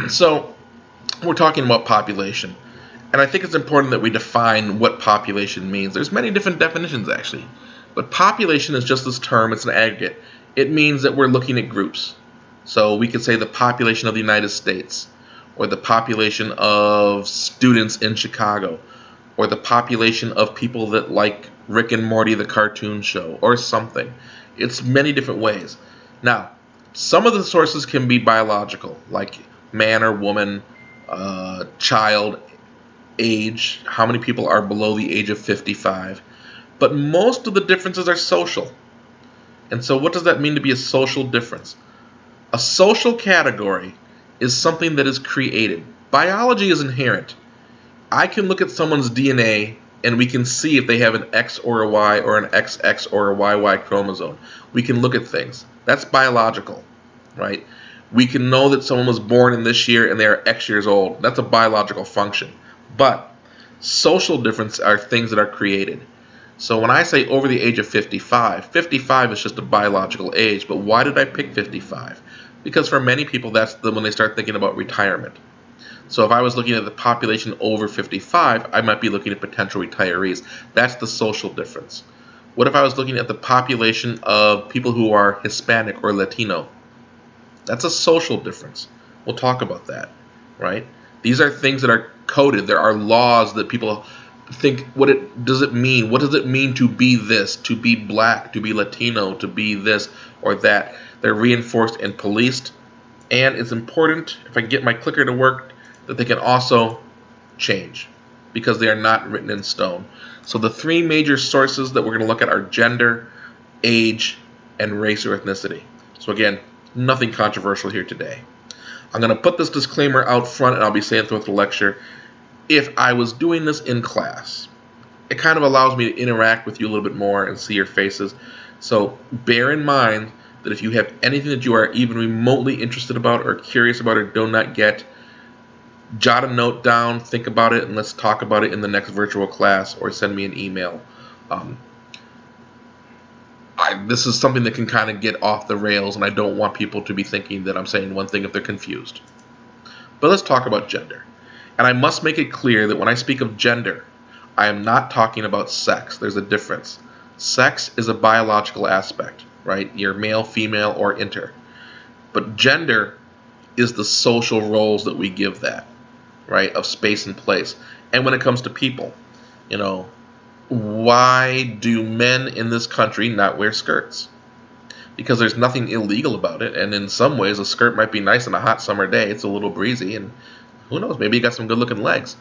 So we're talking about population. And I think it's important that we define what population means. There's many different definitions, actually. But population is just this term, it's an aggregate. It means that we're looking at groups. So we could say the population of the United States, or the population of students in Chicago, or the population of people that like Rick and Morty, the cartoon show, or something. It's many different ways. Now, some of the sources can be biological, like man or woman, child, age, how many people are below the age of 55. But most of the differences are social. And so, what does that mean to be a social difference? A social category is something that is created. Biology is inherent. I can look at someone's DNA and we can see if they have an X or a Y or an XX or a YY chromosome. We can look at things. That's biological, right? We can know that someone was born in this year and they are X years old. That's a biological function. But social differences are things that are created. So when I say over the age of 55, 55 is just a biological age. But why did I pick 55? Because for many people, that's when they start thinking about retirement. So if I was looking at the population over 55, I might be looking at potential retirees. That's the social difference. What if I was looking at the population of people who are Hispanic or Latino? That's a social difference. We'll talk about that, right? These are things that are coded. There are laws that people think, does it mean? What does it mean to be this, to be black, to be Latino, to be this or that? They're reinforced and policed. And it's important, if I can get my clicker to work, that they can also change because they are not written in stone. So the three major sources that we're going to look at are gender, age, and race or ethnicity. So again, nothing controversial here today. I'm going to put this disclaimer out front, and I'll be saying throughout the lecture. If I was doing this in class, it kind of allows me to interact with you a little bit more and see your faces. So bear in mind that if you have anything that you are even remotely interested about or curious about or do not get, jot a note down, think about it, and let's talk about it in the next virtual class or send me an email. This is something that can kind of get off the rails, and I don't want people to be thinking that I'm saying one thing if they're confused. But let's talk about gender. And I must make it clear that when I speak of gender, I am not talking about sex. There's a difference. Sex is a biological aspect, right? You're male, female, or inter. But gender is the social roles that we give that, right? Of space and place. And when it comes to people, why do men in this country not wear skirts? Because there's nothing illegal about it, and in some ways a skirt might be nice on a hot summer day. It's a little breezy, and who knows, maybe you got some good looking legs.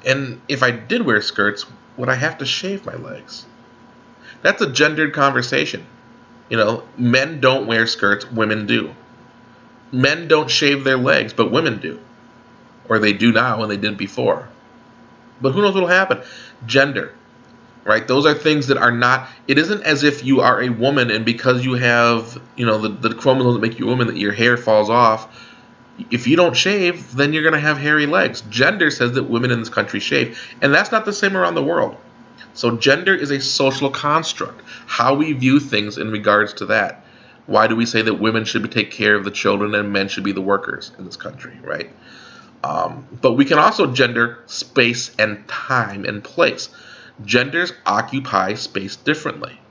And if I did wear skirts, would I have to shave my legs? That's a gendered conversation. Men don't wear skirts, women do. Men don't shave their legs, but women do. Or they do now and they did before. But who knows what will happen? Gender, right? Those are things that are not, it isn't as if you are a woman and because you have, the chromosomes that make you a woman, that your hair falls off. If you don't shave, then you're going to have hairy legs. Gender says that women in this country shave. And that's not the same around the world. So gender is a social construct. How we view things in regards to that. Why do we say that women should take care of the children and men should be the workers in this country, right? But we can also gender space and time and place. Genders occupy space differently.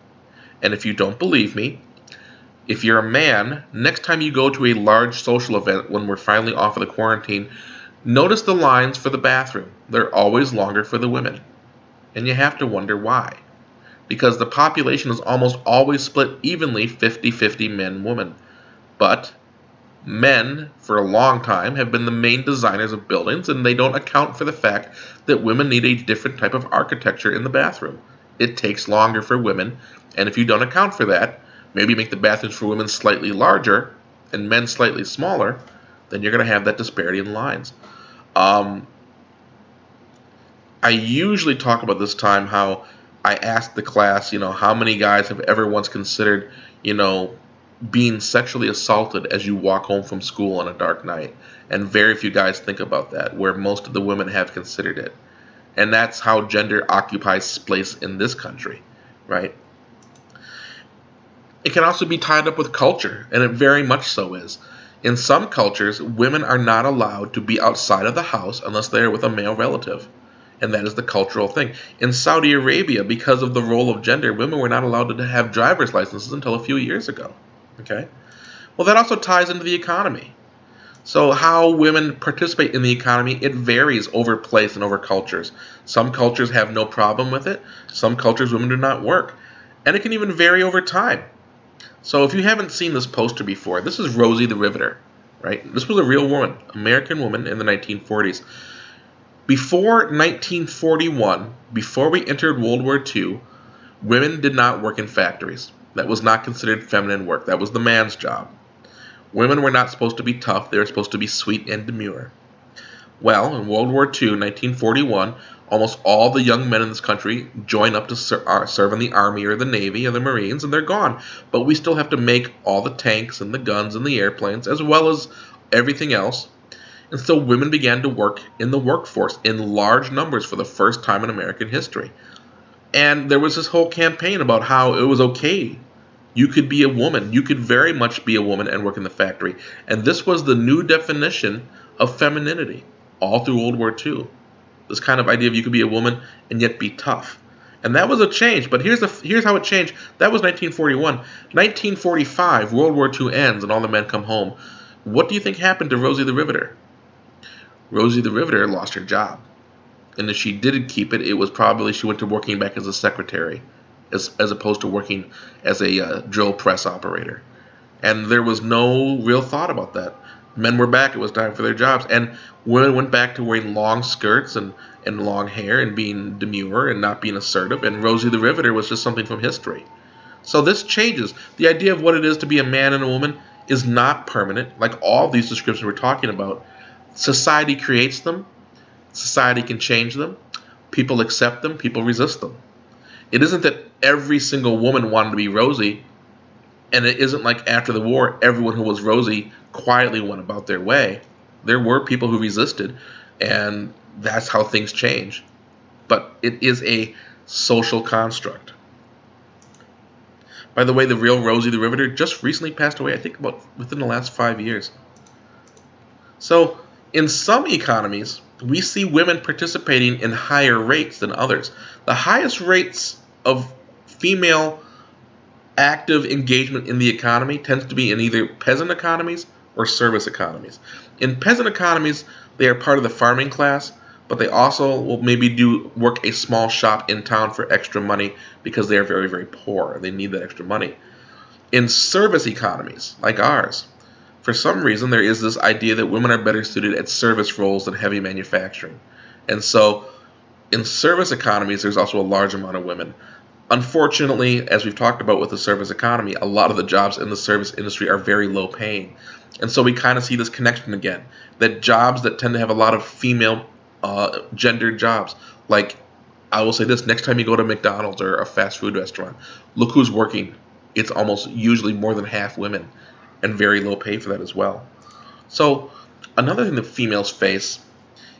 And if you don't believe me, if you're a man, next time you go to a large social event when we're finally off of the quarantine, notice the lines for the bathroom. They're always longer for the women. And you have to wonder why. Because the population is almost always split evenly 50-50 men-women. But men, for a long time, have been the main designers of buildings, and they don't account for the fact that women need a different type of architecture in the bathroom. It takes longer for women, and if you don't account for that, maybe make the bathrooms for women slightly larger and men slightly smaller, then you're going to have that disparity in lines. I usually talk about this time how I ask the class, how many guys have ever once considered, being sexually assaulted as you walk home from school on a dark night. And very few guys think about that, where most of the women have considered it. And that's how gender occupies space in this country, right? It can also be tied up with culture, and it very much so is. In some cultures, women are not allowed to be outside of the house unless they are with a male relative. And that is the cultural thing. In Saudi Arabia, because of the role of gender, women were not allowed to have driver's licenses until a few years ago. Okay? Well, that also ties into the economy. So how women participate in the economy, it varies over place and over cultures. Some cultures have no problem with it. Some cultures, women do not work. And it can even vary over time. So if you haven't seen this poster before, this is Rosie the Riveter, right? This was a real woman, American woman in the 1940s. Before 1941, before we entered World War II, women did not work in factories. That was not considered feminine work. That was the man's job. Women were not supposed to be tough. They were supposed to be sweet and demure. Well, in World War II, 1941, almost all the young men in this country join up to serve in the Army or the Navy or the Marines, and they're gone. But we still have to make all the tanks and the guns and the airplanes, as well as everything else. And so women began to work in the workforce in large numbers for the first time in American history. And there was this whole campaign about how it was okay. You could be a woman. You could very much be a woman and work in the factory. And this was the new definition of femininity all through World War II. This kind of idea of you could be a woman and yet be tough. And that was a change. But here's how it changed. That was 1941. 1945, World War II ends and all the men come home. What do you think happened to Rosie the Riveter? Rosie the Riveter lost her job. And if she did keep it, it was probably she went to working back as a secretary, as opposed to working as a drill press operator. And there was no real thought about that. Men were back. It was time for their jobs. And women went back to wearing long skirts and long hair and being demure and not being assertive. And Rosie the Riveter was just something from history. So this changes. The idea of what it is to be a man and a woman is not permanent. Like all these descriptions we're talking about, society creates them. Society can change them. People accept them. People resist them. It isn't that every single woman wanted to be Rosie, and it isn't like after the war, everyone who was Rosie quietly went about their way. There were people who resisted, and that's how things change. But it is a social construct. By the way, the real Rosie the Riveter just recently passed away, I think about within the last 5 years. So, in some economies, we see women participating in higher rates than others. The highest rates of female active engagement in the economy tends to be in either peasant economies or service economies. In peasant economies, they are part of the farming class, but they also will maybe work a small shop in town for extra money because they are very, very poor. They need that extra money. In service economies, like ours, for some reason, there is this idea that women are better suited at service roles than heavy manufacturing. And so, in service economies, there's also a large amount of women. Unfortunately, as we've talked about with the service economy, a lot of the jobs in the service industry are very low paying. And so we kind of see this connection again, that jobs that tend to have a lot of female gendered jobs, like I will say this, next time you go to McDonald's or a fast food restaurant, look who's working. It's almost usually more than half women, and very low pay for that as well. So another thing that females face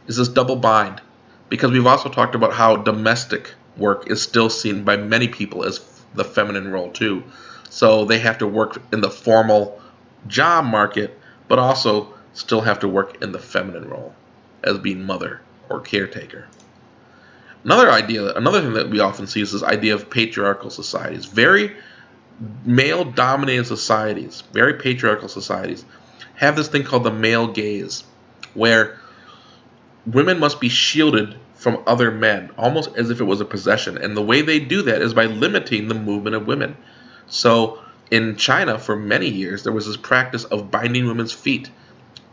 is this double bind, because we've also talked about how domestic work is still seen by many people as the feminine role too. So they have to work in the formal job market, but also still have to work in the feminine role as being mother or caretaker. Another thing that we often see is this idea of patriarchal societies. Very male-dominated societies, very patriarchal societies, have this thing called the male gaze, where women must be shielded from other men, almost as if it was a possession. And the way they do that is by limiting the movement of women. So in China, for many years, there was this practice of binding women's feet.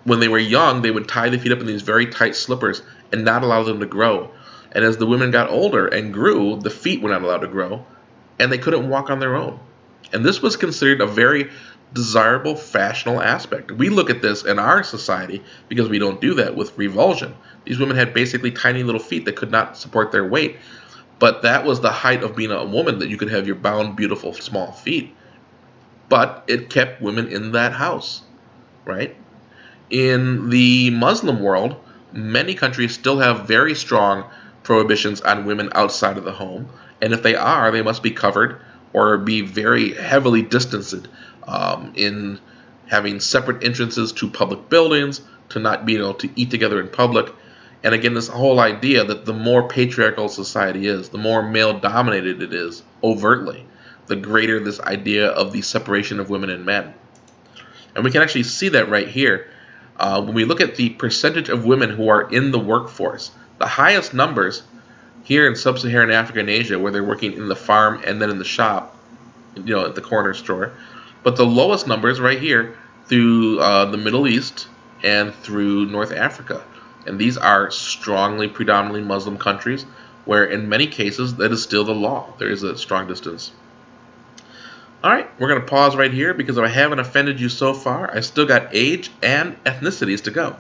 When they were young, they would tie the feet up in these very tight slippers and not allow them to grow. And as the women got older and grew, the feet were not allowed to grow, and they couldn't walk on their own. And this was considered a very desirable, fashionable aspect. We look at this in our society because we don't do that with revulsion. These women had basically tiny little feet that could not support their weight. But that was the height of being a woman, that you could have your bound, beautiful, small feet. But it kept women in that house, right? In the Muslim world, many countries still have very strong prohibitions on women outside of the home. And if they they must be covered or be very heavily distanced in having separate entrances to public buildings, to not being able to eat together in public. And again, this whole idea that the more patriarchal society is, the more male dominated it is, overtly, the greater this idea of the separation of women and men. And we can actually see that right here. When we look at the percentage of women who are in the workforce, the highest numbers here in sub-Saharan Africa and Asia, where they're working in the farm and then in the shop, at the corner store. But the lowest numbers right here through the Middle East and through North Africa. And these are strongly, predominantly Muslim countries where in many cases that is still the law. There is a strong distance. All right, we're going to pause right here because if I haven't offended you so far, I still got age and ethnicities to go.